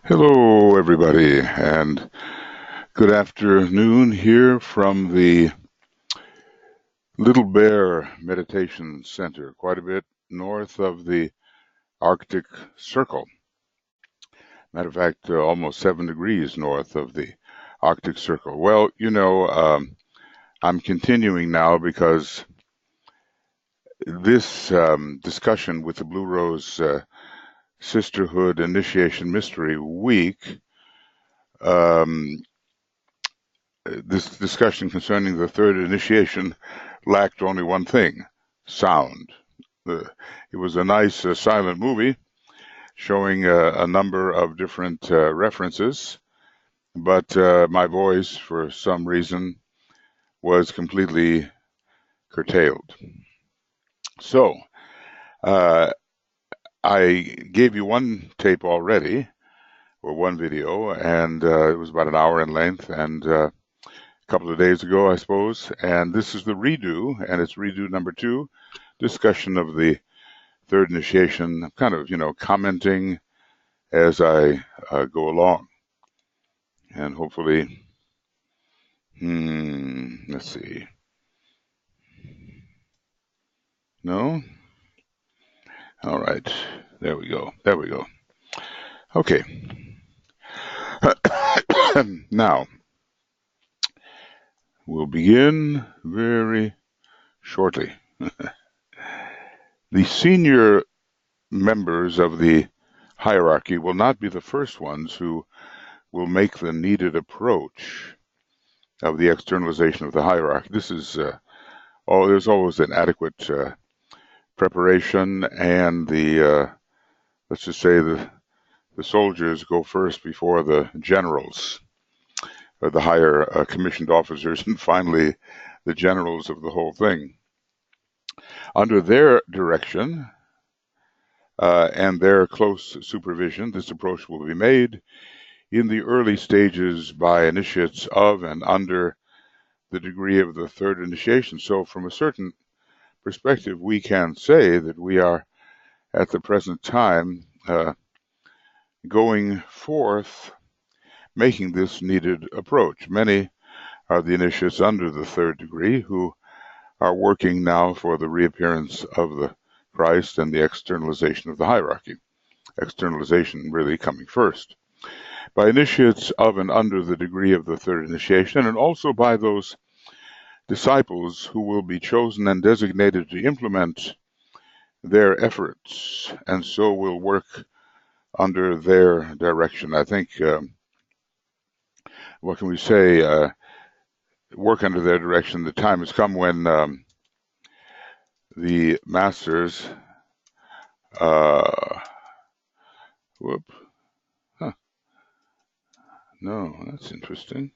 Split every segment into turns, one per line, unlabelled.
Hello, everybody, and good afternoon here from the Little Bear Meditation Center, quite a bit north of the Arctic Circle. Matter of fact, almost 7 degrees north of the Arctic Circle. Well, I'm continuing now because this discussion with the Blue Rose Sisterhood Initiation Mystery Week. This discussion concerning the third initiation lacked only one thing: sound. It was a nice silent movie showing a number of different references, but my voice, for some reason, was completely curtailed. So I gave you one tape already, or one video, and it was about an hour in length, and couple of days ago, I suppose, and this is the redo, and it's redo number 2, discussion of the third initiation. I'm kind of, commenting as I go along, and hopefully, let's see. No? All right. There we go. There we go. Okay. Now, we'll begin very shortly. The senior members of the hierarchy will not be the first ones who will make the needed approach of the externalization of the hierarchy. This is, there's always an adequate preparation, and let's just say the soldiers go first before the generals, or the higher commissioned officers, and finally the generals of the whole thing. Under their direction and their close supervision, this approach will be made in the early stages by initiates of and under the degree of the third initiation. So from a certain perspective, we can say that we are at the present time going forth, making this needed approach. Many are the initiates under the third degree who are working now for the reappearance of the Christ and the externalization of the hierarchy. Externalization really coming first. By initiates of and under the degree of the third initiation, and also by those disciples who will be chosen and designated to implement their efforts, and so will work under their direction. I think, what can we say, work under their direction. The time has come when the masters, no, that's interesting.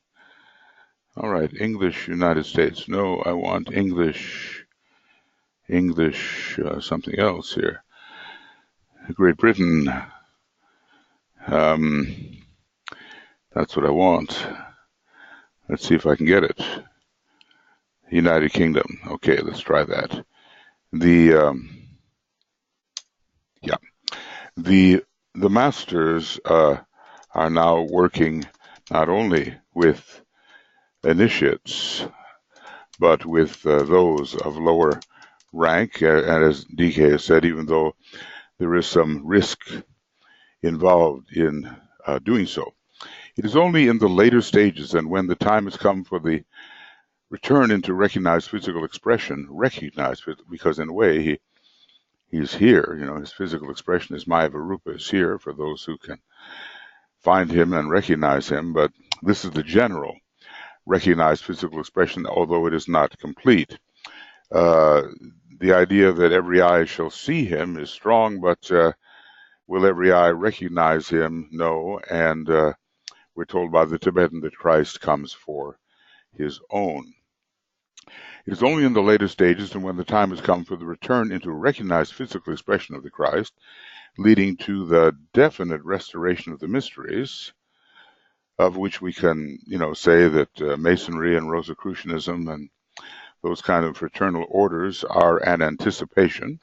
All right, English United States. No, I want English, something else here. Great Britain. That's what I want. Let's see if I can get it. United Kingdom. Okay, let's try that. The masters are now working not only with initiates, but with those of lower rank, and as DK has said, even though there is some risk involved in doing so. It is only in the later stages, and when the time has come for the return into recognized physical expression, because in a way he's here, his physical expression is Maya Varupa, is here for those who can find him and recognize him, but this is the general recognized physical expression, although it is not complete. The idea that every eye shall see him is strong, but will every eye recognize him? No, and we're told by the Tibetan that Christ comes for his own. It is only in the later stages and when the time has come for the return into a recognized physical expression of the Christ, leading to the definite restoration of the mysteries, of which we can, say that Masonry and Rosicrucianism and those kind of fraternal orders are an anticipation.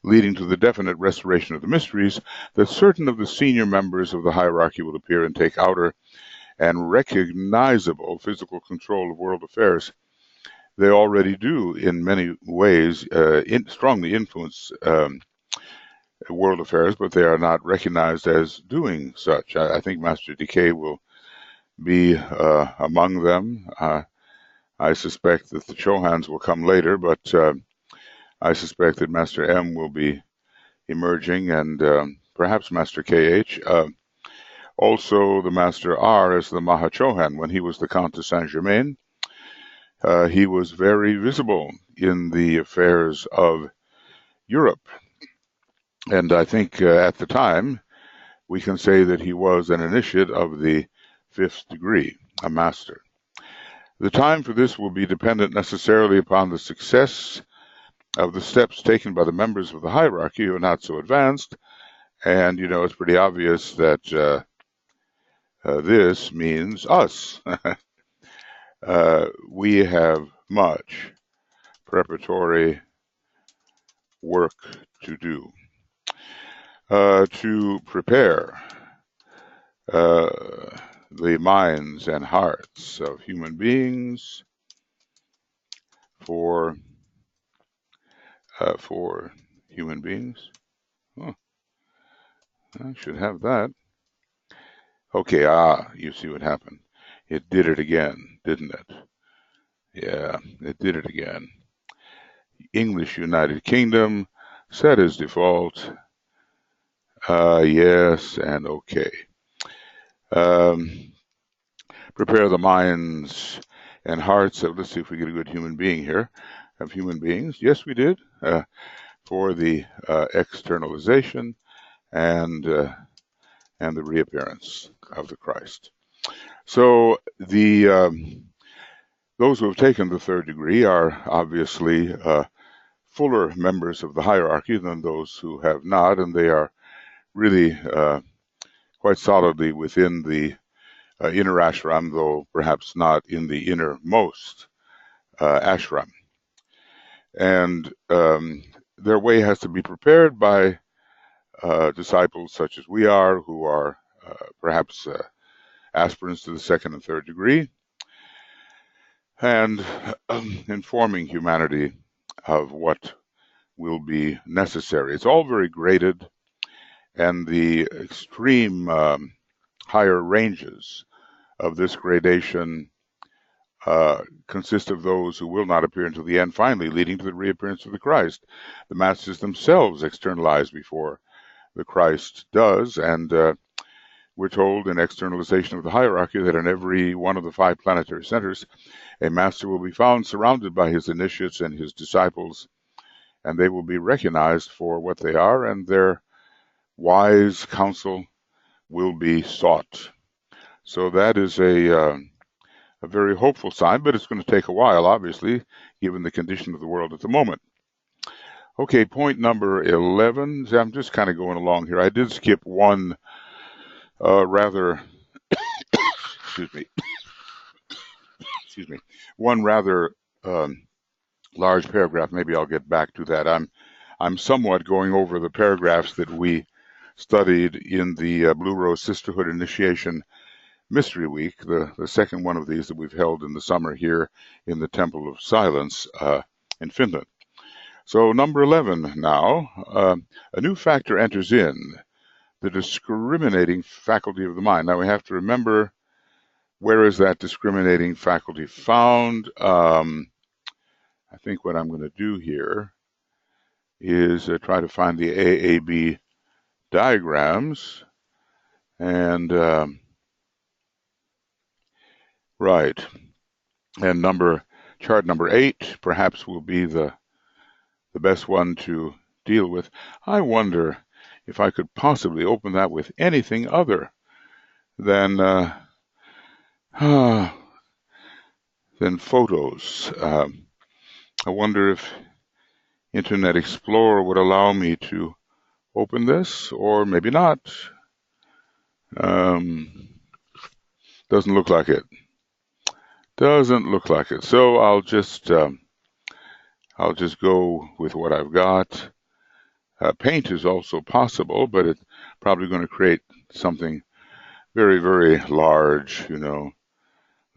leading to the definite restoration of the mysteries, that certain of the senior members of the hierarchy will appear and take outer and recognizable physical control of world affairs. They already do, in many ways, strongly influence world affairs, but they are not recognized as doing such. I think Master Decay will be among them. I suspect that the Chohans will come later, but I suspect that Master M will be emerging, and perhaps Master KH. Also, the Master R as the Mahachohan. When he was the Count de Saint-Germain, he was very visible in the affairs of Europe. And I think at the time, we can say that he was an initiate of the 5th degree, a master. The time for this will be dependent necessarily upon the success of the steps taken by the members of the hierarchy who are not so advanced. And, it's pretty obvious that this means us. We have much preparatory work to do to prepare the minds and hearts of human beings for human beings. Oh, I should have that. Okay, you see what happened. It did it again, didn't it? Yeah, it did it again. English United Kingdom, set as default. Yes, and okay. Prepare the minds and hearts of, let's see if we get a good human being here, of human beings. Yes, we did, for the externalization and the reappearance of the Christ. So those who have taken the 3rd degree are obviously fuller members of the hierarchy than those who have not, and they are really quite solidly within the inner ashram, though perhaps not in the innermost ashram. And their way has to be prepared by disciples such as we are, who are perhaps aspirants to the 2nd and 3rd degree, and informing humanity of what will be necessary. It's all very graded, and the extreme higher ranges of this gradation consist of those who will not appear until the end, finally leading to the reappearance of the Christ. The masters themselves externalize before the Christ does, and we're told in externalization of the hierarchy that in every one of the 5 planetary centers, a master will be found surrounded by his initiates and his disciples, and they will be recognized for what they are, and their wise counsel will be sought. So that is a very hopeful sign, but it's going to take a while, obviously, given the condition of the world at the moment. Okay, point number 11. I'm just kind of going along here. I did skip one rather, excuse me, one rather large paragraph. Maybe I'll get back to that. I'm somewhat going over the paragraphs that we studied in the Blue Rose Sisterhood Initiation Mystery Week, the second one of these that we've held in the summer here in the Temple of Silence in Finland. So number 11 now, a new factor enters in, the discriminating faculty of the mind. Now we have to remember, where is that discriminating faculty found? I think what I'm going to do here is try to find the AAB diagrams, and right, and chart number 8 perhaps will be the best one to deal with. I wonder if I could possibly open that with anything other than photos. I wonder if Internet Explorer would allow me to open this, or maybe not. Doesn't look like it. Doesn't look like it. So I'll just go with what I've got. Paint is also possible, but it's probably going to create something very, very large,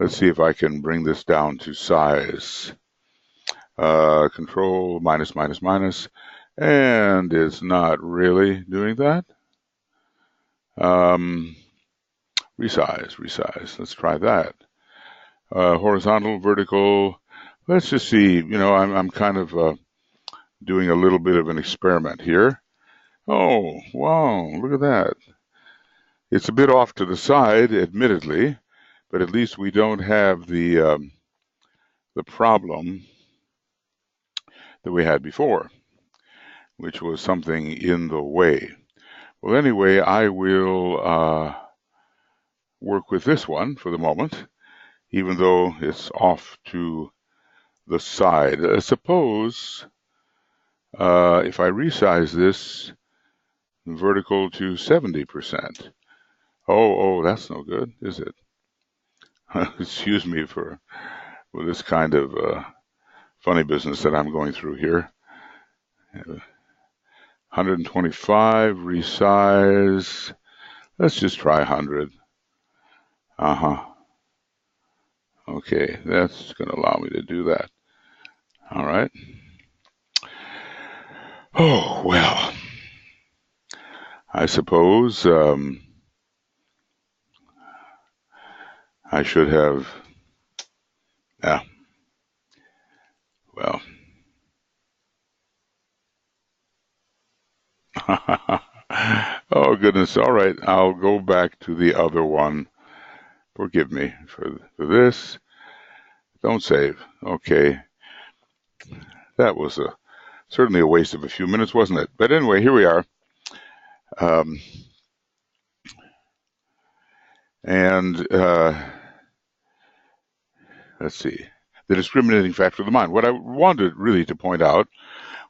Let's see if I can bring this down to size. Control minus, minus, minus, and it's not really doing that. Resize. Let's try that. Horizontal, vertical. Let's just see. I'm kind of doing a little bit of an experiment here. Oh, wow, look at that. It's a bit off to the side, admittedly, but at least we don't have the problem that we had before, which was something in the way. Well, anyway, I will work with this one for the moment, even though it's off to the side. Suppose if I resize this vertical to 70%. Oh, that's no good, is it? Excuse me for this kind of funny business that I'm going through here. 125, resize. Let's just try 100. Okay, that's going to allow me to do that. All right. Oh, well, I suppose I should have, well. Oh, goodness. All right, I'll go back to the other one. Forgive me for this. Don't save. Okay. That was certainly a waste of a few minutes, wasn't it? But anyway, here we are. Let's see. The discriminating factor of the mind. What I wanted really to point out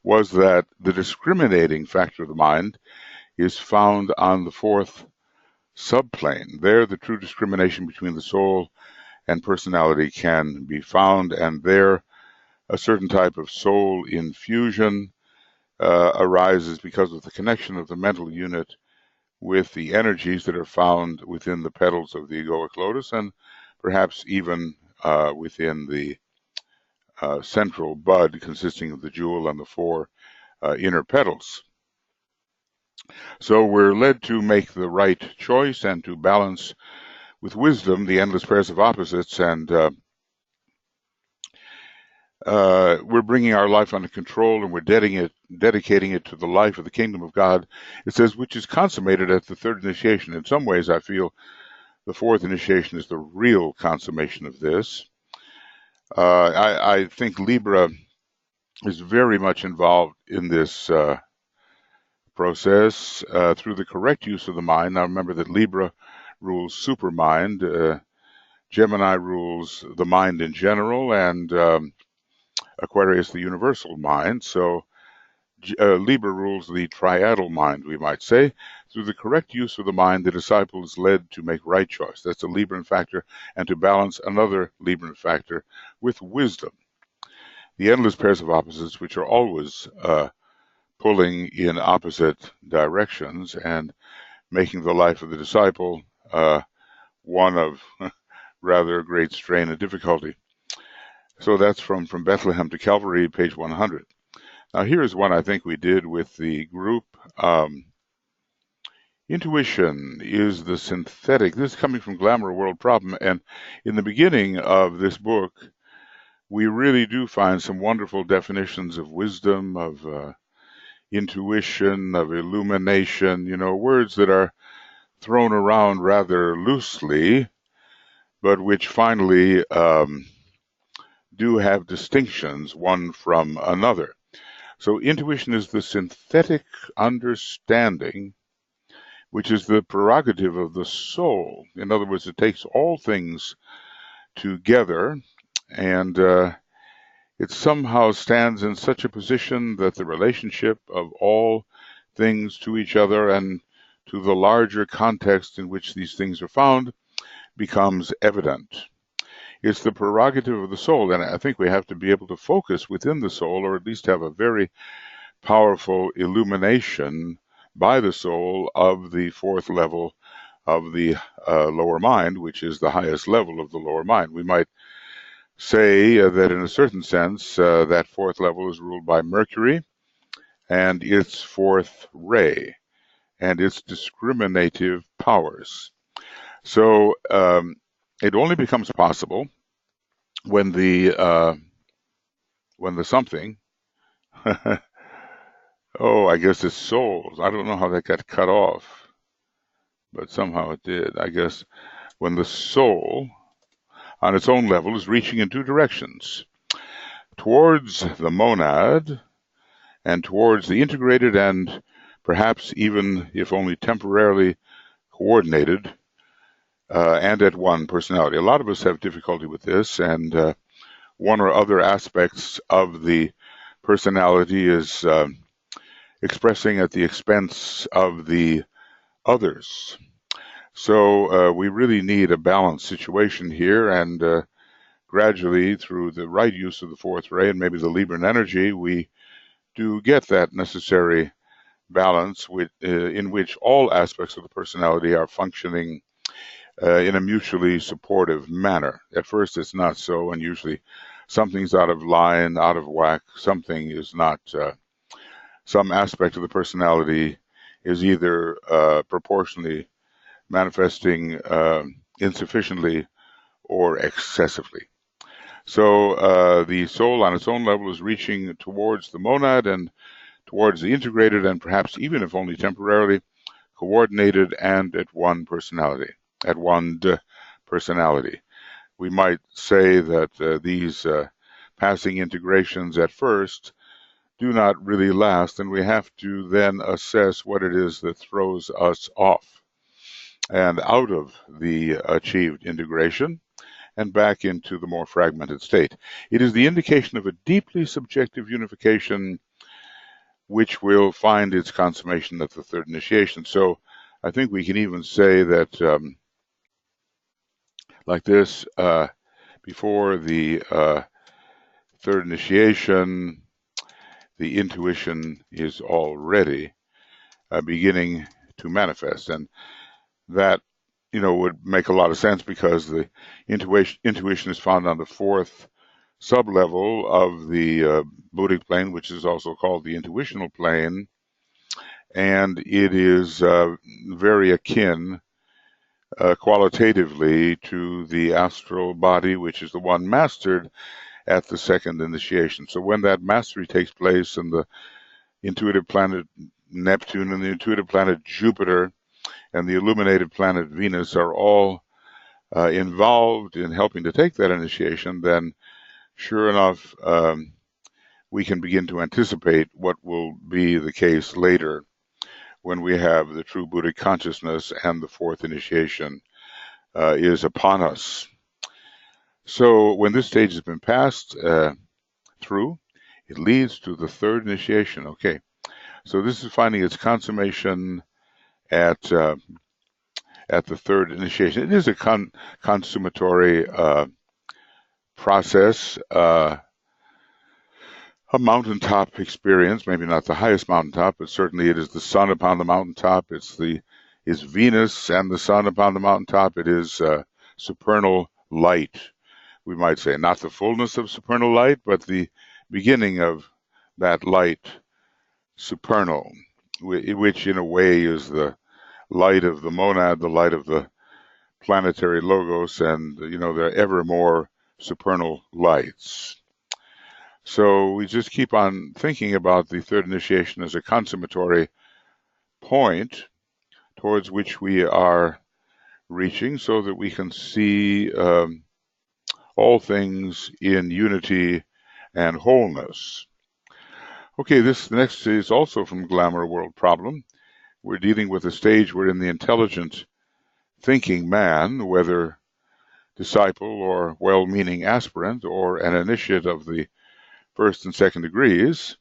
was that the discriminating factor of the mind is found on the fourth subplane. There, the true discrimination between the soul and personality can be found, and there, a certain type of soul infusion arises because of the connection of the mental unit with the energies that are found within the petals of the egoic lotus, and perhaps even within the central bud consisting of the jewel and the four inner petals. So we're led to make the right choice and to balance with wisdom the endless pairs of opposites, and we're bringing our life under control, and we're dedicating it to the life of the kingdom of God. It says, which is consummated at the third initiation. In some ways, I feel the fourth initiation is the real consummation of this. I think Libra is very much involved in this process through the correct use of the mind. Now remember that Libra rules supermind, Gemini rules the mind in general, and Aquarius the universal mind. So Libra rules the triadal mind, we might say. Through the correct use of the mind, the disciple is led to make right choice. That's a Libran factor, and to balance another Libran factor with wisdom. The endless pairs of opposites, which are always pulling in opposite directions and making the life of the disciple one of rather great strain and difficulty. So that's from Bethlehem to Calvary, page 100. Now here's one I think we did with the group. Intuition is the synthetic. This is coming from Glamour World Problem, and in the beginning of this book, we really do find some wonderful definitions of wisdom, of intuition, of illumination, words that are thrown around rather loosely, but which finally do have distinctions one from another. So intuition is the synthetic understanding, which is the prerogative of the soul. In other words, it takes all things together, and it somehow stands in such a position that the relationship of all things to each other and to the larger context in which these things are found becomes evident. It's the prerogative of the soul, and I think we have to be able to focus within the soul, or at least have a very powerful illumination by the soul of the fourth level of the lower mind, which is the highest level of the lower mind. We might say that in a certain sense, that fourth level is ruled by Mercury and its fourth ray and its discriminative powers. So it only becomes possible when the something, oh, I guess it's souls. I don't know how that got cut off, but somehow it did. I guess when the soul, on its own level, is reaching in two directions, towards the monad and towards the integrated and perhaps even, if only temporarily, coordinated and at one personality. A lot of us have difficulty with this, and one or other aspects of the personality is expressing at the expense of the others. So we really need a balanced situation here, and gradually, through the right use of the fourth ray and maybe the Libran energy, we do get that necessary balance in which all aspects of the personality are functioning in a mutually supportive manner. At first, it's not so, and usually something's out of line, out of whack. Something is not, some aspect of the personality is either proportionally manifesting insufficiently or excessively. So the soul on its own level is reaching towards the monad and towards the integrated and perhaps even if only temporarily coordinated and at one personality, at one personality. We might say that these passing integrations at first do not really last, and we have to then assess what it is that throws us off and out of the achieved integration and back into the more fragmented state. It is the indication of a deeply subjective unification which will find its consummation at the third initiation. So I think we can even say that like this, before the third initiation, the intuition is already beginning to manifest. And that, would make a lot of sense because the intuition is found on the fourth sublevel of the Buddhic plane, which is also called the intuitional plane. And it is very akin qualitatively to the astral body, which is the one mastered at the second initiation. So when that mastery takes place and the intuitive planet Neptune and the intuitive planet Jupiter and the illuminated planet Venus are all involved in helping to take that initiation, then sure enough, we can begin to anticipate what will be the case later when we have the true Buddhic consciousness and the fourth initiation is upon us. So when this stage has been passed through, it leads to the third initiation. Okay, so this is finding its consummation at the third initiation. It is a consummatory process, a mountaintop experience, maybe not the highest mountaintop, but certainly it is the sun upon the mountaintop. It's Venus and the sun upon the mountaintop. It is supernal light, we might say. Not the fullness of supernal light, but the beginning of that light, supernal, which in a way is the light of the monad, the light of the planetary logos, and, there are ever more supernal lights. So we just keep on thinking about the third initiation as a consummatory point towards which we are reaching so that we can see all things in unity and wholeness. Okay, the next is also from Glamour World Problem. We're dealing with a stage wherein the intelligent thinking man, whether disciple or well-meaning aspirant or an initiate of the first and second degrees,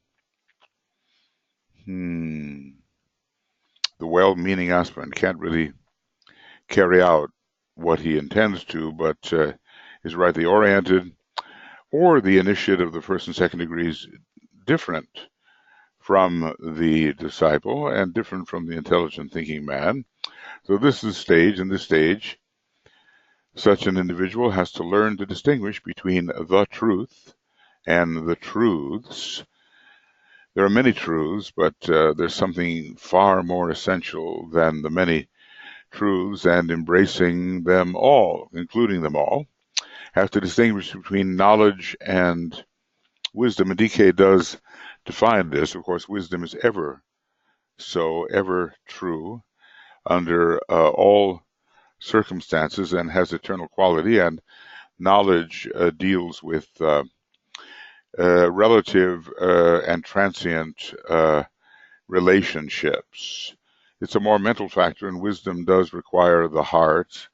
the well-meaning aspirant can't really carry out what he intends to, but is rightly oriented, or the initiate of the first and second degrees different from the disciple and different from the intelligent thinking man. So this is the stage. In this stage, such an individual has to learn to distinguish between the truth and the truths. There are many truths, but there's something far more essential than the many truths, and embracing them all, including them all, has to distinguish between knowledge and wisdom. And DK does define this. Of course, wisdom is ever true under all circumstances and has eternal quality, and knowledge deals with relative and transient relationships. It's a more mental factor, and wisdom does require the heart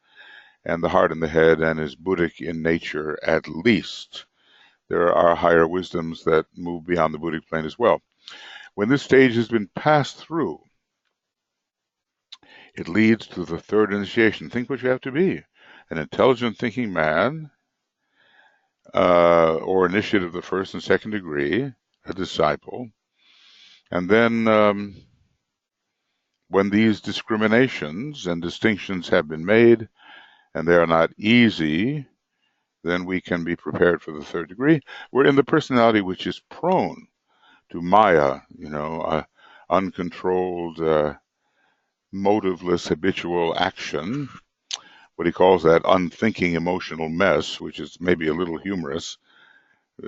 and the head, and is Buddhic in nature at least. There are higher wisdoms that move beyond the Buddhic plane as well. When this stage has been passed through, it leads to the third initiation. Think what you have to be: an intelligent thinking man, or initiate of the first and second degree, a disciple. And then when these discriminations and distinctions have been made, and they are not easy, then we can be prepared for the third degree. We're in the personality which is prone to Maya, uncontrolled, motiveless, habitual action, what he calls that unthinking emotional mess, which is maybe a little humorous,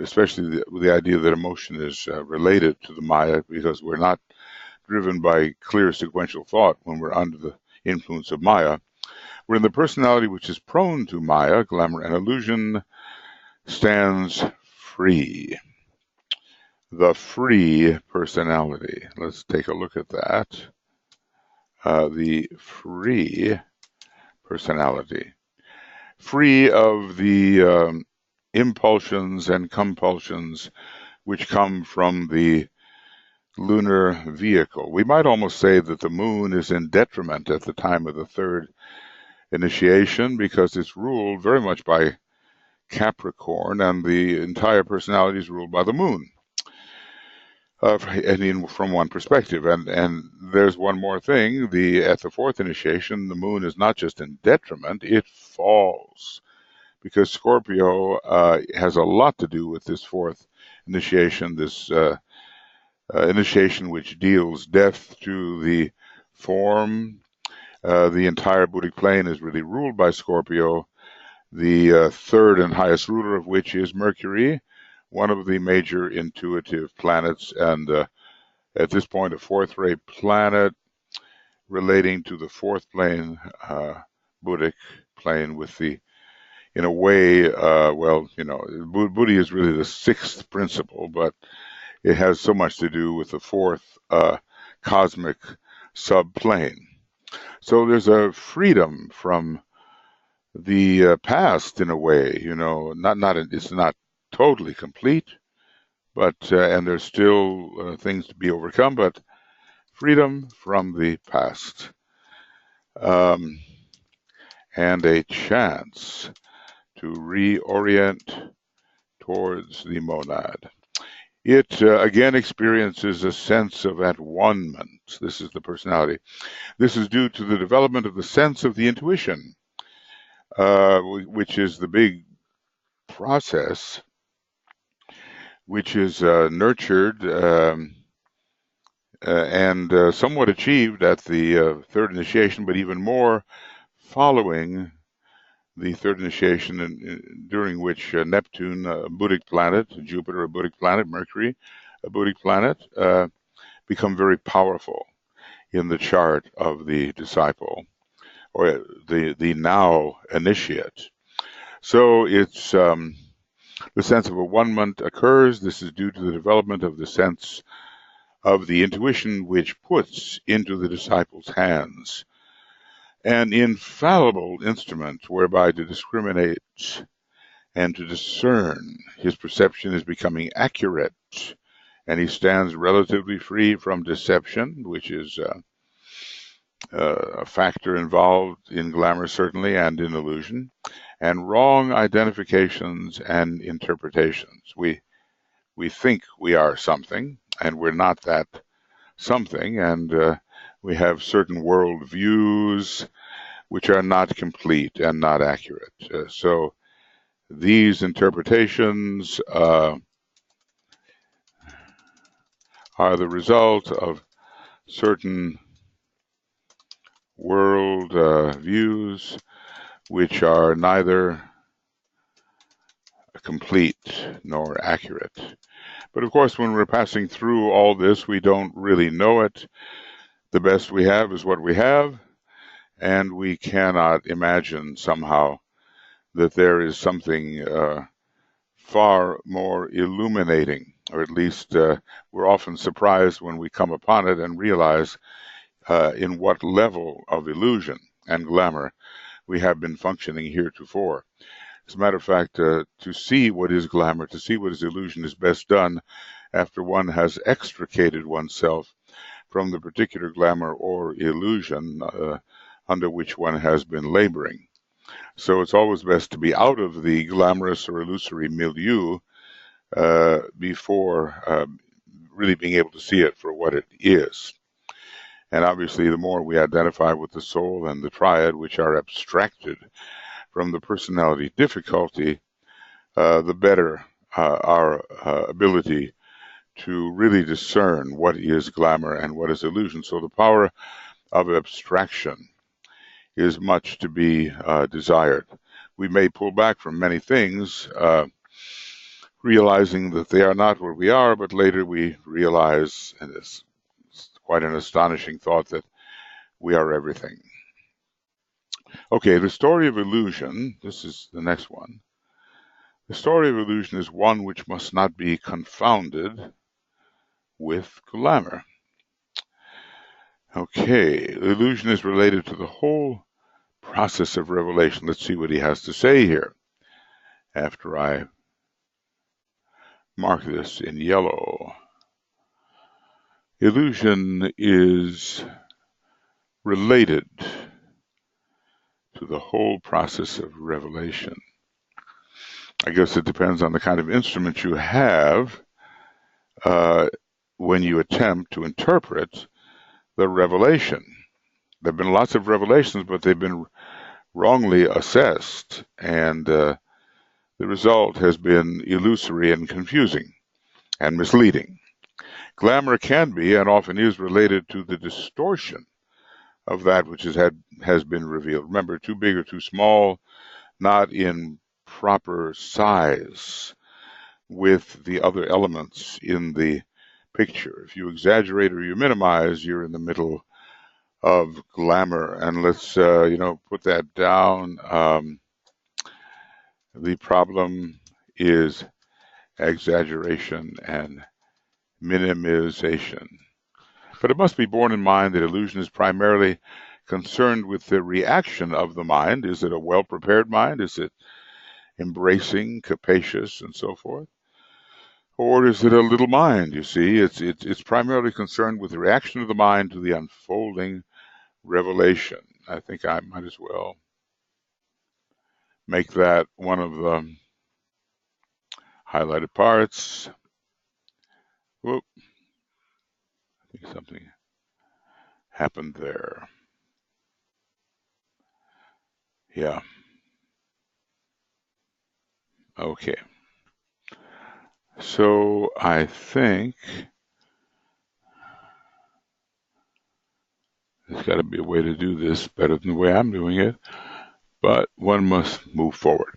especially the idea that emotion is related to the Maya, because we're not driven by clear sequential thought when we're under the influence of Maya. We're in the personality which is prone to Maya, glamour, and illusion, stands free. The free personality. Let's take a look at that. The free personality. Free of the impulsions and compulsions which come from the lunar vehicle. We might almost say that the moon is in detriment at the time of the third initiation, because it's ruled very much by Capricorn, and the entire personality is ruled by the moon. From one perspective, and there's one more thing: at the fourth initiation, the moon is not just in detriment; it falls, because Scorpio has a lot to do with this fourth initiation. This initiation which deals death to the form. The entire Buddhic plane is really ruled by Scorpio, the third and highest ruler of which is Mercury, one of the major intuitive planets, and at this point a fourth-rate planet relating to the fourth plane, Buddhic plane, with the, in a way, Buddhi is really the sixth principle, but it has so much to do with the fourth cosmic subplane. So there's a freedom from the past, in a way, it's not totally complete, but and there's still things to be overcome, but freedom from the past, and a chance to reorient towards the monad. It again experiences a sense of at-one-ment. This is the personality. This is due to the development of the sense of the intuition, which is the big process, which is nurtured and somewhat achieved at the third initiation, but even more following the third initiation, during which Neptune, a Buddhic planet, Jupiter, a Buddhic planet, Mercury, a Buddhic planet, become very powerful in the chart of the disciple, or the now initiate. So it's the sense of at-one-ment occurs. This is due to the development of the sense of the intuition, which puts into the disciple's hands an infallible instrument whereby to discriminate and to discern. His perception is becoming accurate, and he stands relatively free from deception, which is a factor involved in glamour, certainly, and in illusion, and wrong identifications and interpretations. We think we are something, and we're not that something, and we have certain world views which are not complete and not accurate. So these interpretations are the result of certain world views which are neither complete nor accurate. But of course, when we're passing through all this, we don't really know it. The best we have is what we have, and we cannot imagine somehow that there is something far more illuminating, or at least we're often surprised when we come upon it and realize in what level of illusion and glamour we have been functioning heretofore. As a matter of fact, to see what is glamour, to see what is illusion, is best done after one has extricated oneself from the particular glamour or illusion under which one has been laboring. So it's always best to be out of the glamorous or illusory milieu before really being able to see it for what it is. And obviously, the more we identify with the soul and the triad, which are abstracted from the personality difficulty, the better our ability to really discern what is glamour and what is illusion. So the power of abstraction is much to be desired. We may pull back from many things, realizing that they are not what we are, but later we realize, and it's quite an astonishing thought, that we are everything. Okay, the story of illusion, this is the next one. The story of illusion is one which must not be confounded with glamour. Okay, illusion is related to the whole process of revelation. Let's see what he has to say here after I mark this in yellow. Illusion is related to the whole process of revelation. I guess it depends on the kind of instrument you have when you attempt to interpret the revelation. There have been lots of revelations, but they've been wrongly assessed, and the result has been illusory and confusing and misleading. Glamour can be, and often is, related to the distortion of that which has been revealed. Remember, too big or too small, not in proper size with the other elements in the picture. If you exaggerate or you minimize, you're in the middle of glamour. And let's, put that down. The problem is exaggeration and minimization. But it must be borne in mind that illusion is primarily concerned with the reaction of the mind. Is it a well-prepared mind? Is it embracing, capacious, and so forth? Or is it a little mind? You see, it's primarily concerned with the reaction of the mind to the unfolding revelation. I think I might as well make that one of the highlighted parts. Whoop. I think something happened there. Yeah. Okay. So I think there's got to be a way to do this better than the way I'm doing it, but one must move forward.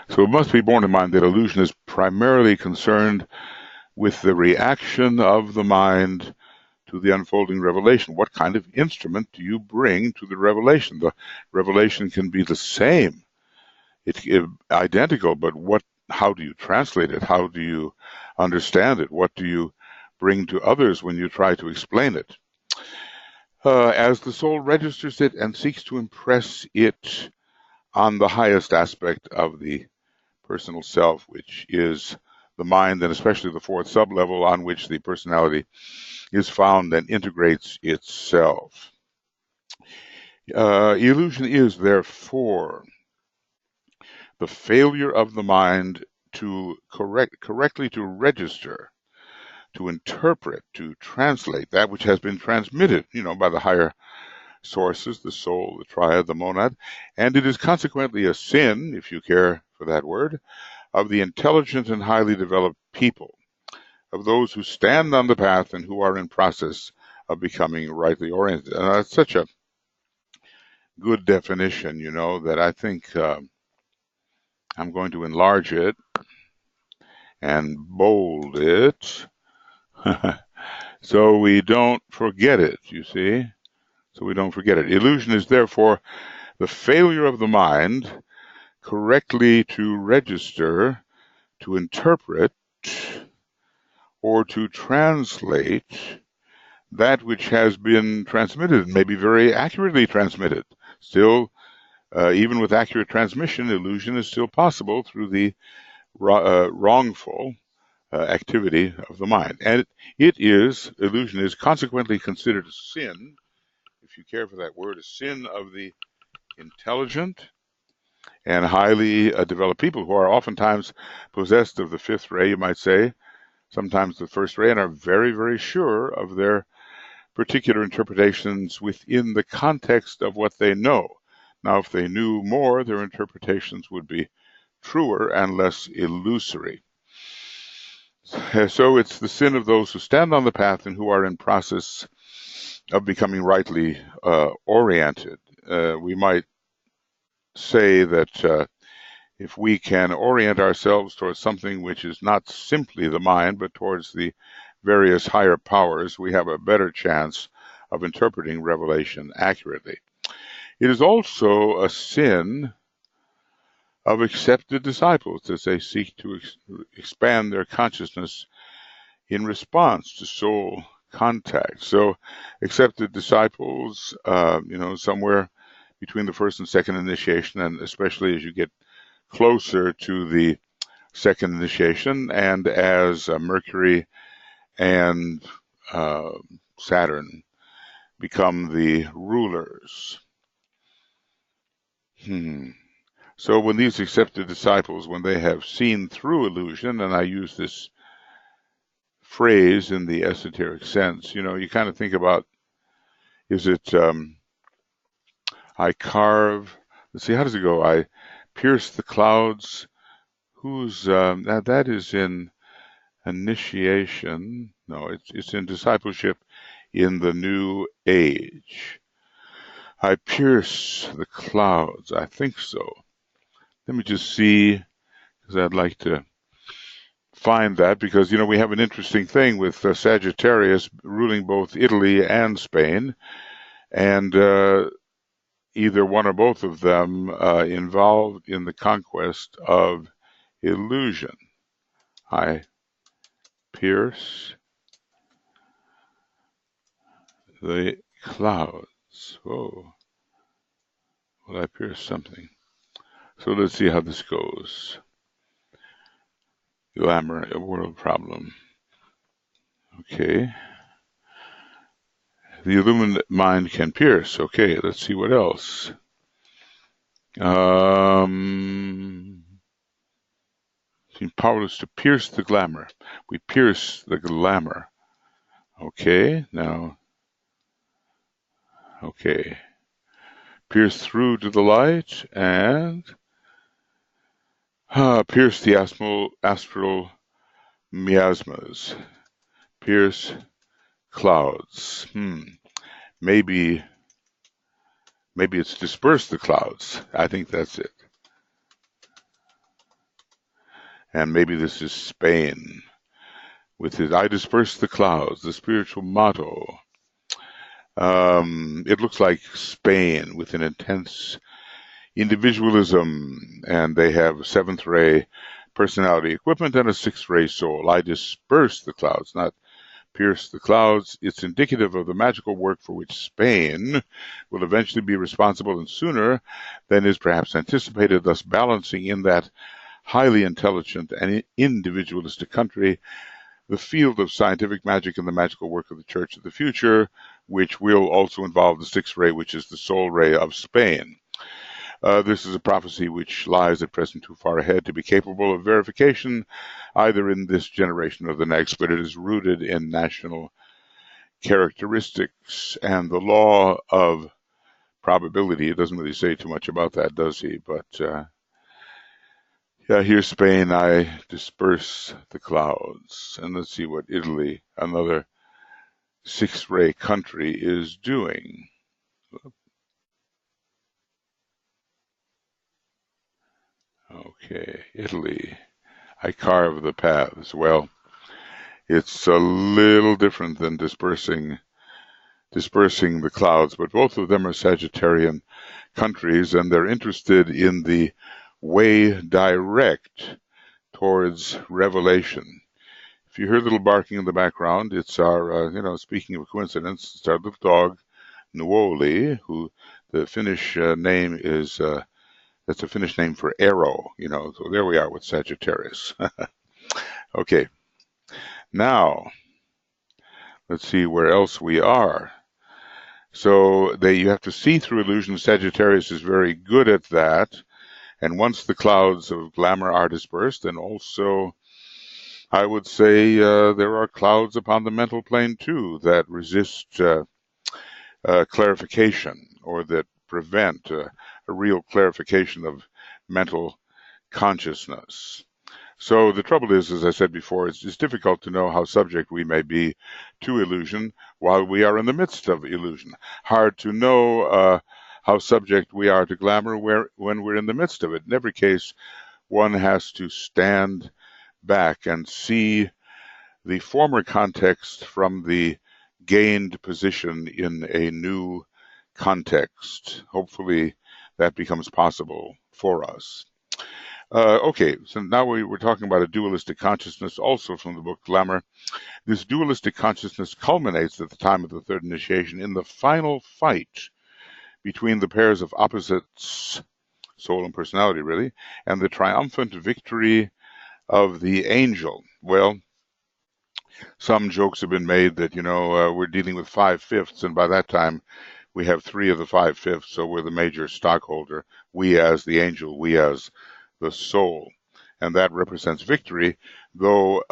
So it must be borne in mind that illusion is primarily concerned with the reaction of the mind to the unfolding revelation. What kind of instrument do you bring to the revelation? The revelation can be the same, it's identical, but how do you translate it? How do you understand it? What do you bring to others when you try to explain it? As the soul registers it and seeks to impress it on the highest aspect of the personal self, which is the mind, and especially the fourth sublevel on which the personality is found and integrates itself. Illusion is, therefore, the failure of the mind to correctly to register, to interpret, to translate that which has been transmitted, by the higher sources, the soul, the triad, the monad, and it is consequently a sin, if you care for that word, of the intelligent and highly developed people, of those who stand on the path and who are in process of becoming rightly oriented. And that's such a good definition, that I think I'm going to enlarge it and bold it so we don't forget it, you see? So we don't forget it. Illusion is therefore the failure of the mind correctly to register, to interpret, or to translate that which has been transmitted, maybe very accurately transmitted. Still, even with accurate transmission, illusion is still possible through the wrongful activity of the mind. And illusion is consequently considered a sin, if you care for that word, a sin of the intelligent and highly developed people who are oftentimes possessed of the fifth ray, you might say, sometimes the first ray, and are very, very sure of their particular interpretations within the context of what they know. Now, if they knew more, their interpretations would be truer and less illusory. So it's the sin of those who stand on the path and who are in process of becoming rightly oriented. We might say that if we can orient ourselves towards something which is not simply the mind, but towards the various higher powers, we have a better chance of interpreting revelation accurately. It is also a sin of accepted disciples as they seek to expand their consciousness in response to soul contact. So accepted disciples, somewhere between the first and second initiation, and especially as you get closer to the second initiation, and as Mercury and Saturn become the rulers. So when these accepted disciples, when they have seen through illusion, and I use this phrase in the esoteric sense, you kind of think about, is it I carve, let's see, how does it go? I pierce the clouds. Who's that is in initiation. No, it's in discipleship in the new age. I pierce the clouds. I think so. Let me just see, because I'd like to find that, because we have an interesting thing with Sagittarius ruling both Italy and Spain, and either one or both of them involved in the conquest of illusion. I pierce the clouds. Whoa. Well, I pierce something. So let's see how this goes. Glamour, a world problem. Okay. The illumined mind can pierce. Okay, let's see what else. Seem powerless to pierce the glamour. We pierce the glamour. Okay, now. Okay. Pierce through to the light and pierce the astral miasmas. Pierce clouds. Maybe it's disperse the clouds. I think that's it. And maybe this is Spain with his I disperse the clouds, the spiritual motto. It looks like Spain with an intense individualism, and they have seventh ray personality equipment and a sixth ray soul. I disperse the clouds, not pierce the clouds. It's indicative of the magical work for which Spain will eventually be responsible, and sooner than is perhaps anticipated, thus balancing in that highly intelligent and individualistic country the field of scientific magic and the magical work of the Church of the Future, which will also involve the sixth ray, which is the soul ray of Spain. This is a prophecy which lies at present too far ahead to be capable of verification either in this generation or the next, but it is rooted in national characteristics and the law of probability. It doesn't really say too much about that, does he? But yeah, here's Spain. I disperse the clouds. And let's see what Italy, another six-ray country, is doing. Okay, Italy. I carve the paths. Well, it's a little different than dispersing the clouds, but both of them are Sagittarian countries, and they're interested in the way direct towards revelation. If you hear a little barking in the background, it's our, speaking of coincidence, it's our little dog, Nuoli, who the Finnish name is, that's a Finnish name for arrow, so there we are with Sagittarius. Okay, now let's see where else we are. So you have to see through illusion. Sagittarius is very good at that. And once the clouds of glamour are dispersed, and also I would say there are clouds upon the mental plane too that resist clarification, or that prevent a real clarification of mental consciousness. So the trouble is, as I said before, it's difficult to know how subject we may be to illusion while we are in the midst of illusion. Hard to know how subject we are to glamour when we're in the midst of it. In every case, one has to stand back and see the former context from the gained position in a new context. Hopefully that becomes possible for us. Okay, so now we're talking about a dualistic consciousness, also from the book Glamour. This dualistic consciousness culminates at the time of the third initiation in the final fight between the pairs of opposites, soul and personality really, and the triumphant victory of the angel. Well, some jokes have been made that, we're dealing with 5/5, and by that time we have 3 of the 5/5, so we're the major stockholder. We as the angel, we as the soul, and that represents victory, though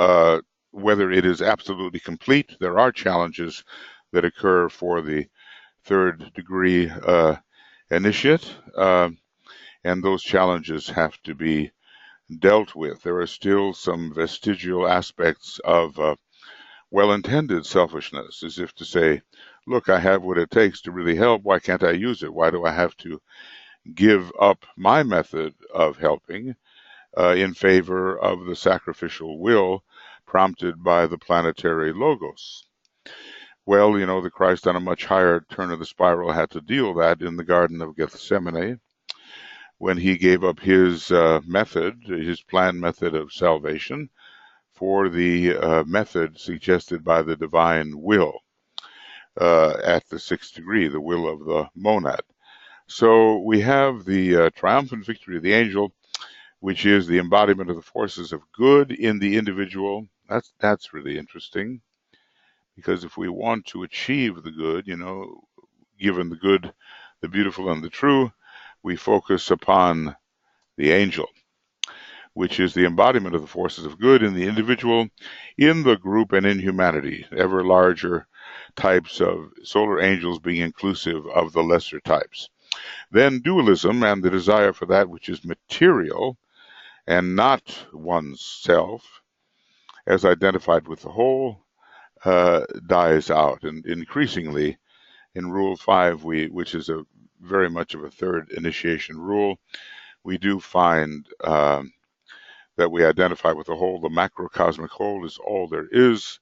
whether it is absolutely complete, there are challenges that occur for the third degree initiate, and those challenges have to be dealt with. There are still some vestigial aspects of well-intended selfishness, as if to say, look, I have what it takes to really help. Why can't I use it? Why do I have to give up my method of helping in favor of the sacrificial will prompted by the planetary logos? Well, the Christ on a much higher turn of the spiral had to deal that in the Garden of Gethsemane when he gave up his method, his planned method of salvation, for the method suggested by the divine will at the 6th degree, the will of the monad. So we have the triumphant victory of the angel, which is the embodiment of the forces of good in the individual. That's really interesting, because if we want to achieve the good, given the good, the beautiful, and the true, we focus upon the angel, which is the embodiment of the forces of good in the individual, in the group, and in humanity, ever larger types of solar angels being inclusive of the lesser types. Then dualism and the desire for that which is material and not one's self, as identified with the whole, dies out. And increasingly, in Rule 5, which is a very much of a third initiation rule, we do find that we identify with the whole. The macrocosmic whole is all there is.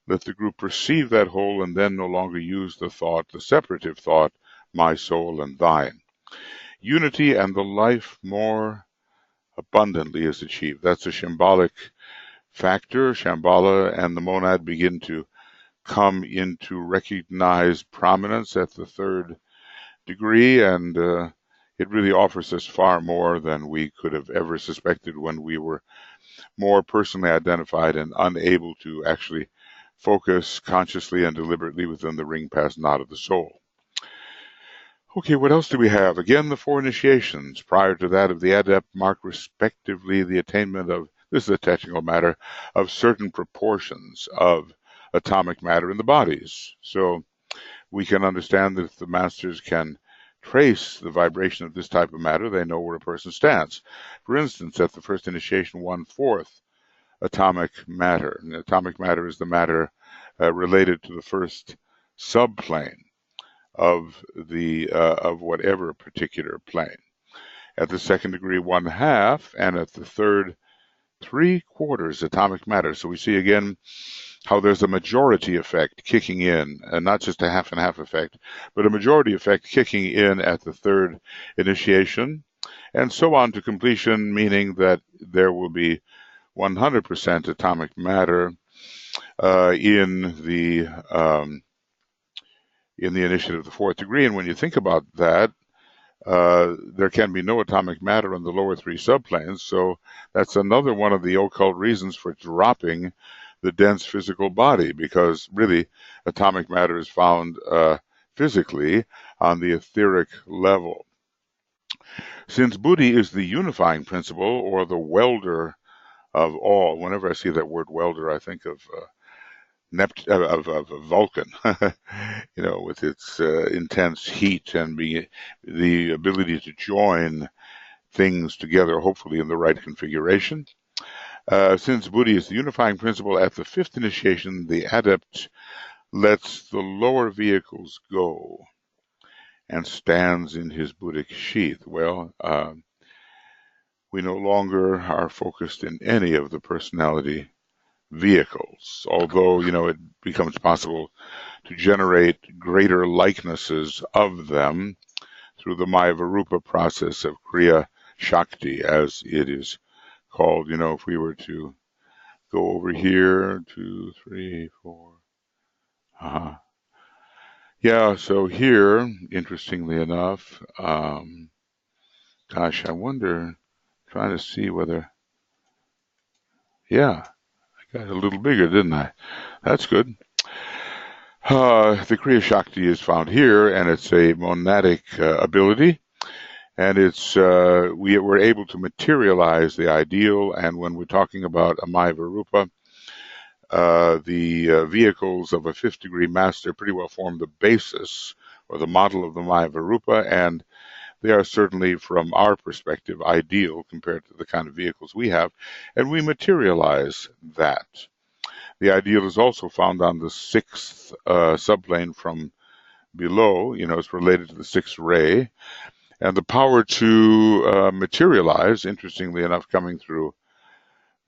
Let the group perceive that whole and then no longer use the separative thought, my soul and thine. Unity and the life more abundantly is achieved. That's a Shambhalic factor. Shambhala and the monad begin to come into recognized prominence at the third degree, and it really offers us far more than we could have ever suspected when we were more personally identified and unable to actually focus consciously and deliberately within the ring past knot of the soul. Okay, what else do we have? Again, the four initiations prior to that of the adept mark respectively the attainment of, this is a technical matter, of certain proportions of atomic matter in the bodies. So we can understand that if the masters can trace the vibration of this type of matter, they know where a person stands. For instance, at the first initiation, 1/4 atomic matter. And atomic matter is the matter related to the first subplane of whatever particular plane. At the second degree, 1/2, and at the third, 3/4 atomic matter. So we see again how there's a majority effect kicking in, and not just a half and half effect, but a majority effect kicking in at the third initiation, and so on to completion, meaning that there will be 100% atomic matter in the initiative of the fourth degree. And when you think about that, there can be no atomic matter in the lower three subplanes. So that's another one of the occult reasons for dropping the dense physical body, because really atomic matter is found physically on the etheric level. Since Buddhi is the unifying principle, or the welder of all, whenever I see that word welder, I think of Vulcan, with its intense heat and the ability to join things together, hopefully in the right configuration. Since Buddhi is the unifying principle, at the fifth initiation, the adept lets the lower vehicles go and stands in his Buddhic sheath. Well, we no longer are focused in any of the personality vehicles, although, it becomes possible to generate greater likenesses of them through the Mayavarupa process of Kriya Shakti, as it is called. If we were to go over here, 2, 3, 4. Yeah, so here, interestingly enough, gosh, I wonder, trying to see whether, yeah, I got a little bigger, didn't I? That's good. The Kriya Shakti is found here, and it's a monadic ability, and it's we were able to materialize the ideal. And when we're talking about Amayavarupa, the vehicles of a fifth degree master pretty well form the basis or the model of the Mayavarupa, and they are certainly, from our perspective, ideal compared to the kind of vehicles we have, and we materialize that. The ideal is also found on the sixth subplane from below. It's related to the sixth ray, and the power to materialize, interestingly enough, coming through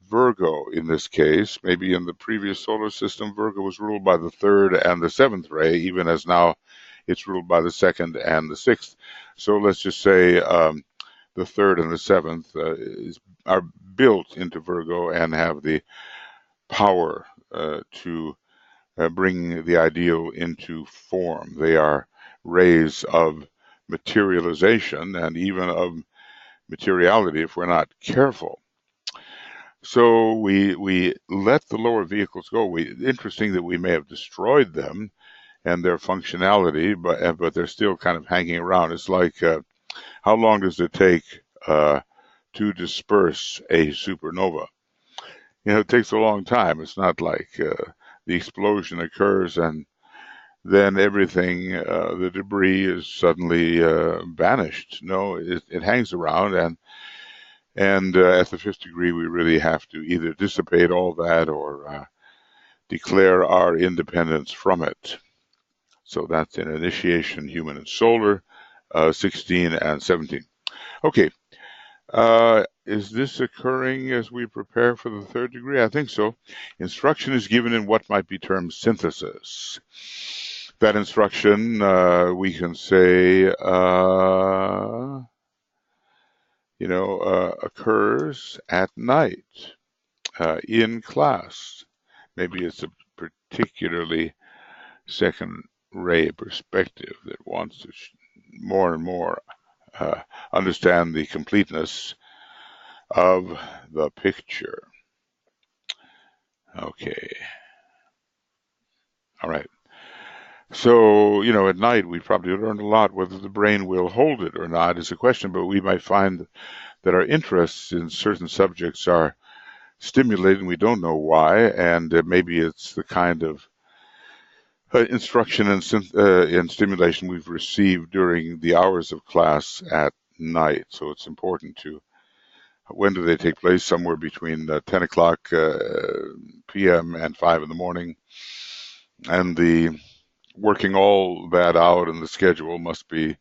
Virgo in this case. Maybe in the previous solar system, Virgo was ruled by the third and the seventh ray, even as now it's ruled by the second and the sixth. So let's just say the third and the seventh are built into Virgo and have the power to bring the ideal into form. They are rays of materialization and even of materiality if we're not careful. So we let the lower vehicles go. Interesting that we may have destroyed them and their functionality, but they're still kind of hanging around. It's like, how long does it take to disperse a supernova? It takes a long time. It's not like the explosion occurs and then everything, the debris is suddenly banished. No, it hangs around, and at the fifth degree, we really have to either dissipate all that or declare our independence from it. So that's an initiation, human and solar, 16 and 17. Okay. Is this occurring as we prepare for the third degree? I think so. Instruction is given in what might be termed synthesis. That instruction, we can say, occurs at night in class. Maybe it's a particularly second ray perspective that wants to more and more understand the completeness of the picture. Okay. All right. So, at night we probably learn a lot. Whether the brain will hold it or not is a question, but we might find that our interests in certain subjects are stimulated and we don't know why, and maybe it's the kind of instruction and stimulation we've received during the hours of class at night. So it's important to, when do they take place? Somewhere between 10 o'clock p.m. and 5 in the morning. And the working all that out in the schedule must be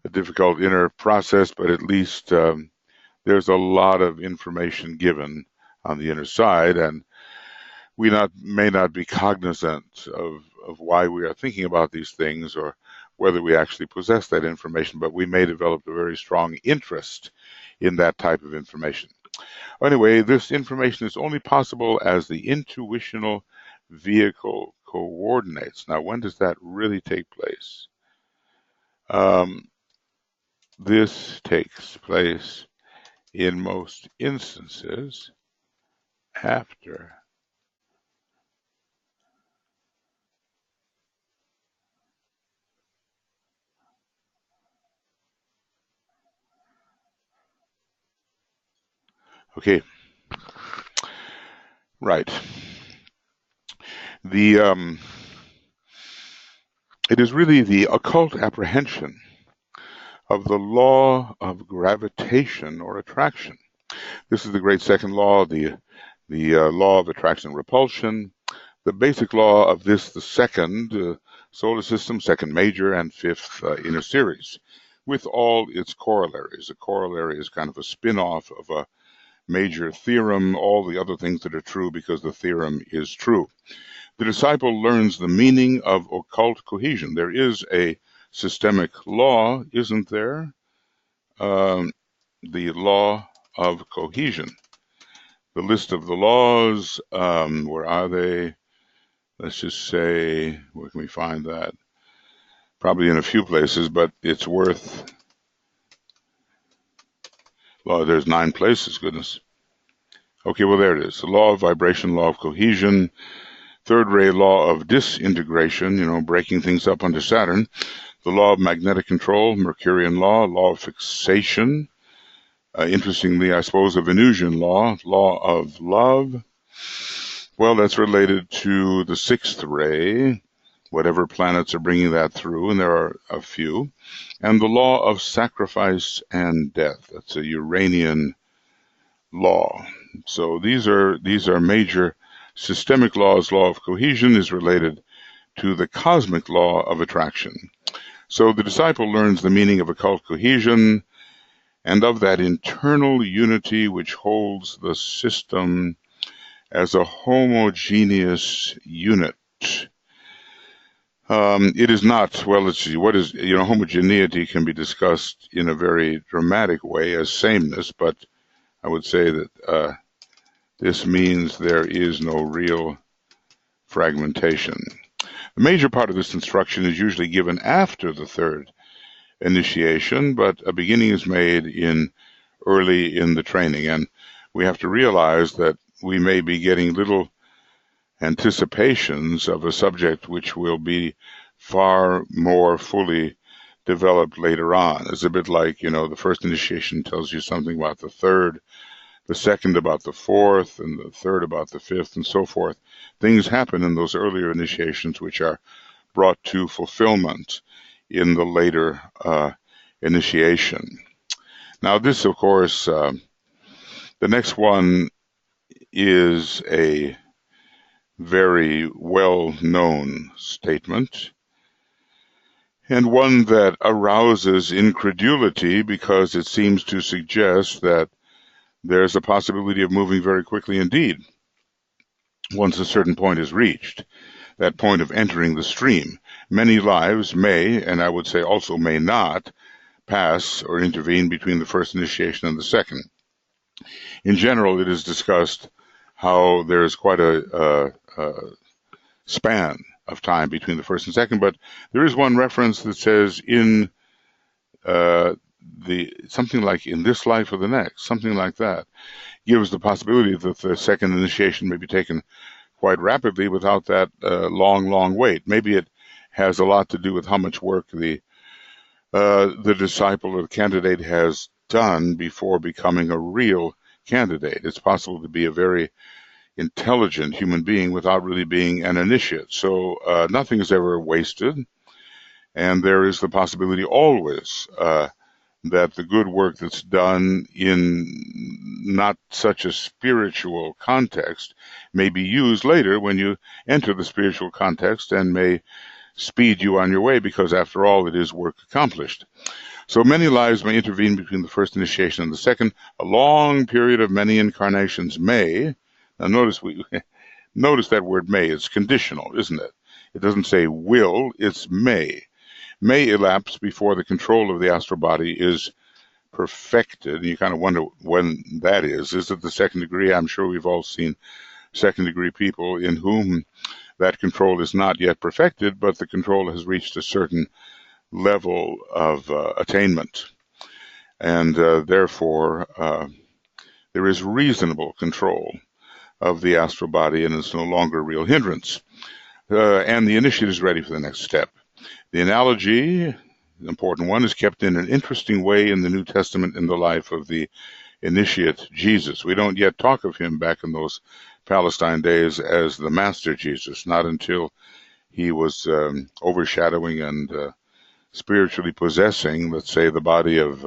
a difficult inner process, but at least there's a lot of information given on the inner side, and we may not be cognizant of why we are thinking about these things or whether we actually possess that information, but we may develop a very strong interest in that type of information. Anyway, this information is only possible as the intuitional vehicle coordinates. Now, when does that really take place? This takes place in most instances after okay, right. The it is really the occult apprehension of the law of gravitation or attraction. This is the great second law, the law of attraction and repulsion. The basic law of this, the second solar system, second major, and fifth inner series, with all its corollaries. A corollary is kind of a spin-off of a major theorem, all the other things that are true because the theorem is true. The disciple learns the meaning of occult cohesion. There is a systemic law, isn't there? The law of cohesion. The list of the laws, where are they? Let's just say, where can we find that? Probably in a few places, but it's worth, well, there's 9 places, goodness. Okay, well, there it is. The law of vibration, law of cohesion, third ray law of disintegration, breaking things up under Saturn, the law of magnetic control, Mercurian law of fixation, interestingly, I suppose, a Venusian law of love. Well, that's related to the 6th ray, whatever planets are bringing that through, and there are a few, and the law of sacrifice and death. That's a Uranian law. So these are major systemic laws. Law of cohesion is related to the cosmic law of attraction. So the disciple learns the meaning of occult cohesion and of that internal unity which holds the system as a homogeneous unit. It is not, well, let's see, what is, homogeneity can be discussed in a very dramatic way as sameness, but I would say that this means there is no real fragmentation. A major part of this instruction is usually given after the third initiation, but a beginning is made early in the training, and we have to realize that we may be getting little anticipations of a subject which will be far more fully developed later on. It's a bit like, the first initiation tells you something about the third, the second about the fourth, and the third about the fifth, and so forth. Things happen in those earlier initiations which are brought to fulfillment in the later initiation. Now, this, of course, the next one is a very well-known statement, and one that arouses incredulity because it seems to suggest that there's a possibility of moving very quickly indeed once a certain point is reached, that point of entering the stream. Many lives may, and I would say also may not, pass or intervene between the first initiation and the second. In general, it is discussed how there is quite a span of time between the first and second, but there is one reference that says in something like in this life or the next, something like that, gives the possibility that the second initiation may be taken quite rapidly without that long wait. Maybe it has a lot to do with how much work the disciple or the candidate has done before becoming a real candidate. It's possible to be a very intelligent human being without really being an initiate. So nothing is ever wasted, and there is the possibility always that the good work that's done in not such a spiritual context may be used later when you enter the spiritual context and may speed you on your way, because after all, it is work accomplished. So many lives may intervene between the first initiation and the second. A long period of many incarnations may. Now notice notice that word may. It's conditional, isn't it? It doesn't say will, it's may. May elapse before the control of the astral body is perfected. And you kind of wonder when that is. Is it the second degree? I'm sure we've all seen second degree people in whom that control is not yet perfected, but the control has reached a certain level of attainment. And therefore, there is reasonable control of the astral body, and it's no longer a real hindrance. And the initiate is ready for the next step. The analogy, an important one, is kept in an interesting way in the New Testament in the life of the initiate Jesus. We don't yet talk of him back in those Palestine days as the Master Jesus, not until he was overshadowing and spiritually possessing, let's say, the body of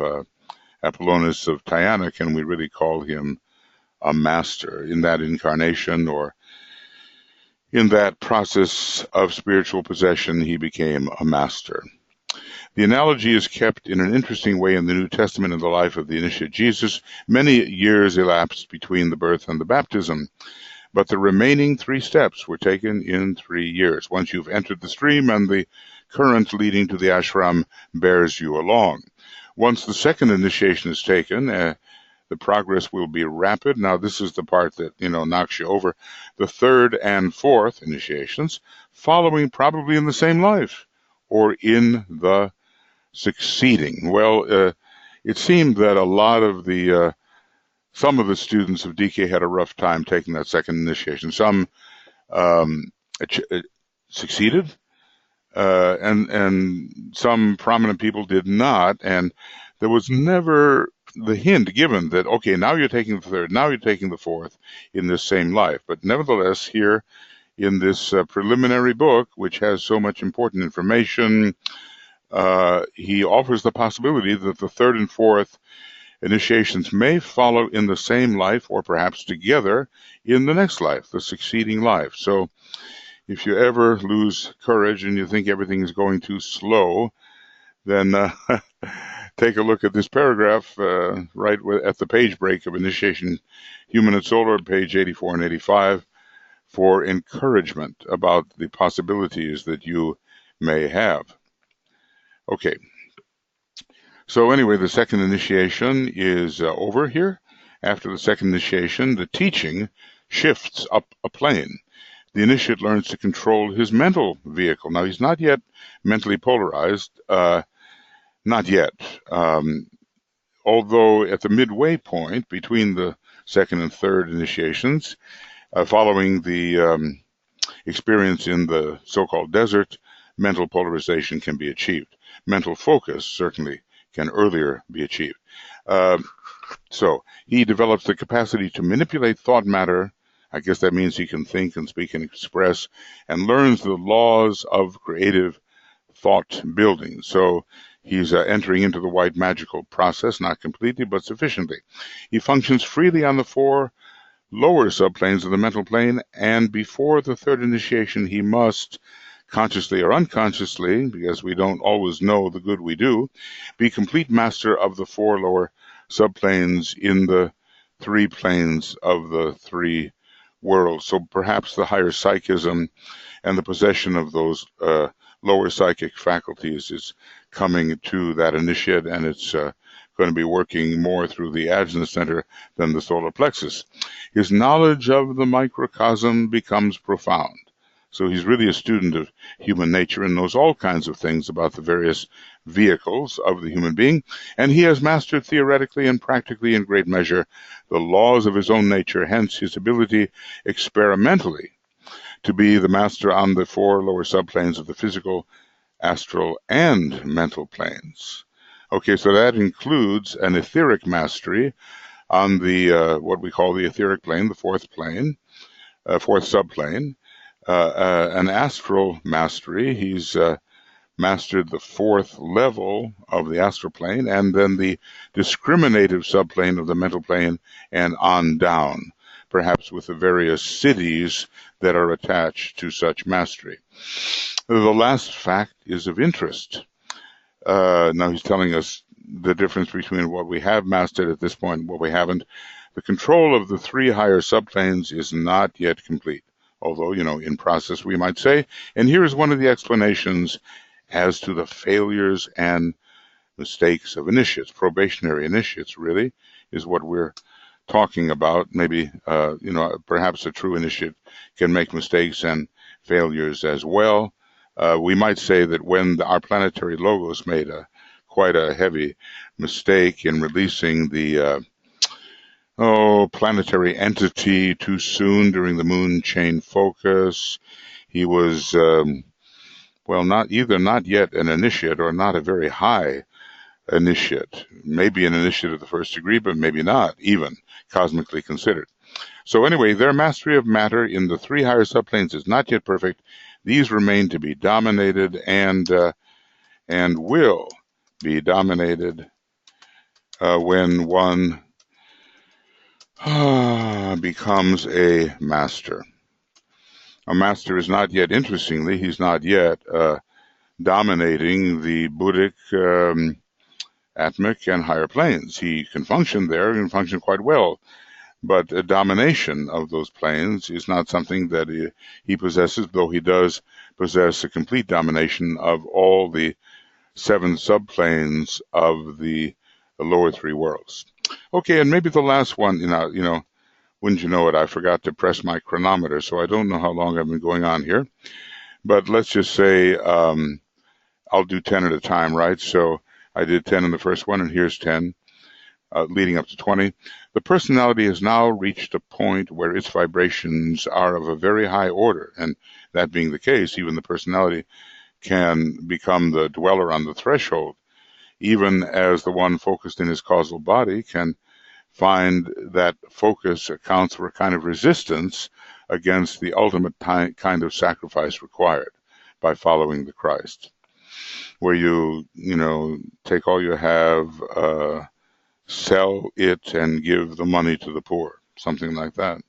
Apollonius of Tyana, can we really call him a master in that incarnation, or in that process of spiritual possession, he became a master. The analogy is kept in an interesting way in the New Testament in the life of the initiate Jesus. Many years elapsed between the birth and the baptism, but the remaining 3 steps were taken in 3 years. Once you've entered the stream and the current leading to the ashram bears you along. Once the second initiation is taken, the progress will be rapid. Now, this is the part that, knocks you over. The third and fourth initiations, following probably in the same life or in the succeeding. Well, it seemed that a lot of some of the students of DK had a rough time taking that second initiation. Some succeeded, and some prominent people did not, and there was never the hint given that, okay, now you're taking the third, now you're taking the fourth in this same life. But nevertheless, here in this preliminary book, which has so much important information, he offers the possibility that the third and fourth initiations may follow in the same life, or perhaps together in the next life, the succeeding life. So if you ever lose courage and you think everything is going too slow, then take a look at this paragraph right at the page break of Initiation Human and Solar, page 84 and 85, for encouragement about the possibilities that you may have. Okay. So anyway, the second initiation is over here. After the second initiation, the teaching shifts up a plane. The initiate learns to control his mental vehicle. Now, he's not yet mentally polarized, not yet. Although at the midway point between the second and third initiations, following the experience in the so-called desert, mental polarization can be achieved. Mental focus certainly can earlier be achieved. So he develops the capacity to manipulate thought matter. I guess that means he can think and speak and express, and learns the laws of creative thought building. So he's entering into the white magical process, not completely, but sufficiently. He functions freely on the 4 lower subplanes of the mental plane, and before the third initiation, he must, consciously or unconsciously, because we don't always know the good we do, be complete master of the 4 lower subplanes in the 3 planes of the 3 worlds. So perhaps the higher psychism and the possession of those lower psychic faculties is coming to that initiate, and it's going to be working more through the Ajna center than the solar plexus. His knowledge of the microcosm becomes profound. So he's really a student of human nature and knows all kinds of things about the various vehicles of the human being, and he has mastered theoretically and practically in great measure the laws of his own nature, hence his ability experimentally to be the master on the 4 lower subplanes of the physical, astral and mental planes. Okay, so that includes an etheric mastery on the what we call the etheric plane, the fourth plane, fourth subplane, an astral mastery. He's mastered the fourth level of the astral plane, and then the discriminative subplane of the mental plane and on down, perhaps with the various cities that are attached to such mastery. The last fact is of interest. Now he's telling us the difference between what we have mastered at this point and what we haven't. The control of the three higher subplanes is not yet complete, although, in process, we might say. And here's one of the explanations as to the failures and mistakes of initiates. Probationary initiates, really, is what we're talking about. Maybe, perhaps a true initiate can make mistakes and failures as well. We might say that when our planetary logos made quite a heavy mistake in releasing the planetary entity too soon during the moon chain focus, he was not yet an initiate or not a very high initiate. Maybe an initiate of the first degree, but maybe not even cosmically considered. So anyway, their mastery of matter in the three higher subplanes is not yet perfect. These remain to be dominated and will be dominated when one becomes a master. A master is not yet, interestingly, he's not yet dominating the Buddhic, atmic, and higher planes. He can function there and function quite well, but a domination of those planes is not something that he possesses, though he does possess a complete domination of all the 7 subplanes of the lower 3 worlds. Okay, and maybe the last one, wouldn't you know it, I forgot to press my chronometer, so I don't know how long I've been going on here. But let's just say I'll do 10 at a time, right? So I did 10 in the first one, and here's 10, leading up to 20. The personality has now reached a point where its vibrations are of a very high order, and that being the case, even the personality can become the dweller on the threshold, even as the one focused in his causal body can find that focus accounts for a kind of resistance against the ultimate kind of sacrifice required by following the Christ, where you take all you have, sell it, and give the money to the poor, something like that.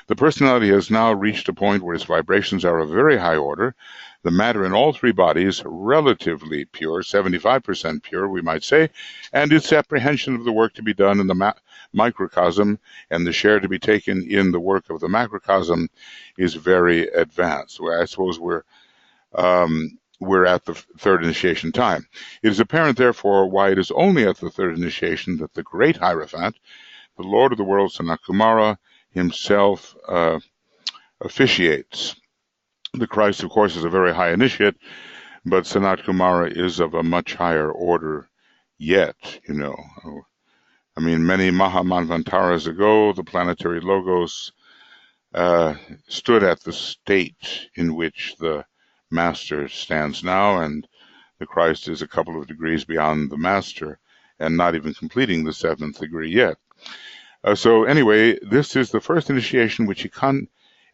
The personality has now reached a point where its vibrations are of very high order. The matter in all 3 bodies relatively pure, 75% pure, we might say, and its apprehension of the work to be done in the microcosm and the share to be taken in the work of the macrocosm is very advanced. Where I suppose we're at the 3rd initiation time. It is apparent, therefore, why it is only at the 3rd initiation that the great Hierophant, the Lord of the world, Sanat Kumara, himself officiates. The Christ, of course, is a very high initiate, but Sanat Kumara is of a much higher order yet, I mean, many Mahamanvantaras ago, the planetary logos stood at the state in which the Master stands now, and the Christ is a couple of degrees beyond the Master and not even completing the 7th degree yet. So anyway, this is the first initiation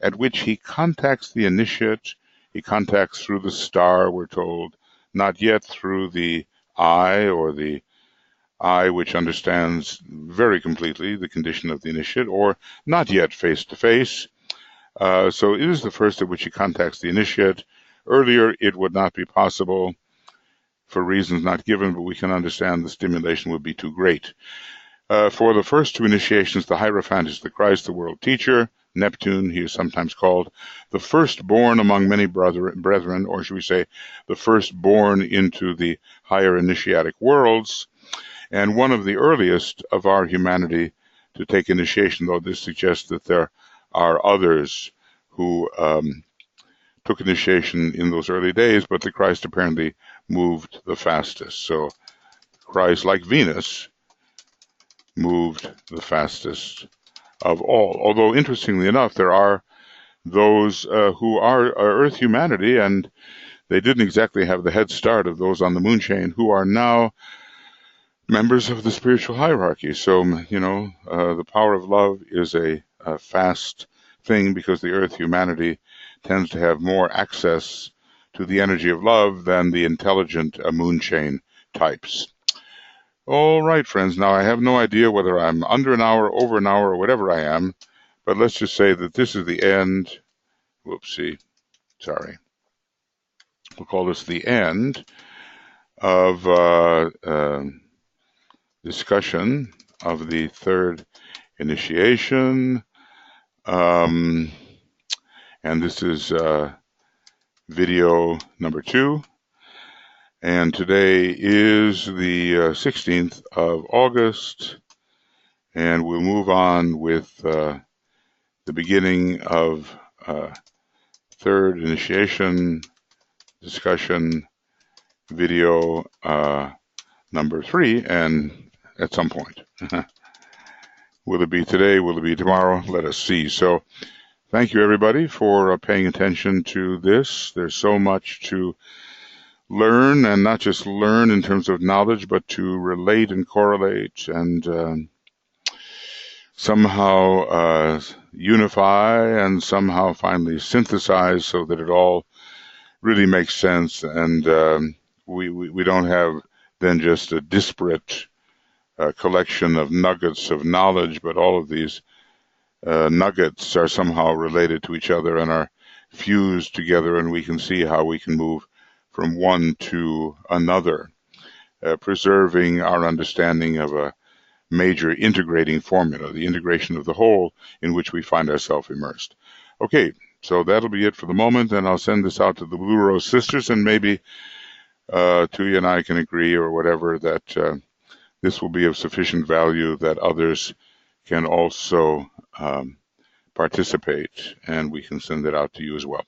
at which he contacts the initiate. He contacts through the star, we're told, not yet through the eye, or the eye which understands very completely the condition of the initiate, or not yet face to face. So it is the first at which he contacts the initiate. Earlier, it would not be possible for reasons not given, but we can understand the stimulation would be too great. For the first 2 initiations, the Hierophant is the Christ, the world teacher. Neptune, he is sometimes called the firstborn among many brethren, or should we say, the firstborn into the higher initiatic worlds, and one of the earliest of our humanity to take initiation, though this suggests that there are others who took initiation in those early days, but the Christ apparently moved the fastest. So Christ, like Venus, moved the fastest of all. Although, interestingly enough, there are those who are Earth humanity, and they didn't exactly have the head start of those on the moon chain who are now members of the spiritual hierarchy. So, the power of love is a fast thing because the earth humanity tends to have more access to the energy of love than the intelligent moon chain types. All right, friends. Now, I have no idea whether I'm under an hour, over an hour, or whatever I am, but let's just say that this is the end. Whoopsie. Sorry. We'll call this the end of discussion of the third initiation. And this is video number 2. And today is the 16th of August. And we'll move on with the beginning of third initiation discussion video number 3, and at some point. Will it be today? Will it be tomorrow? Let us see. So thank you, everybody, for paying attention to this. There's so much to learn, and not just learn in terms of knowledge, but to relate and correlate and somehow unify and somehow finally synthesize so that it all really makes sense, and we don't have then just a disparate collection of nuggets of knowledge, but all of these nuggets are somehow related to each other and are fused together, and we can see how we can move from one to another, preserving our understanding of a major integrating formula, the integration of the whole in which we find ourselves immersed. Okay, so that'll be it for the moment, and I'll send this out to the Blue Rose Sisters, and maybe Tuya and I can agree or whatever that this will be of sufficient value that others can also participate, and we can send it out to you as well.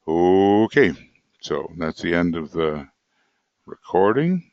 Okay, so that's the end of the recording.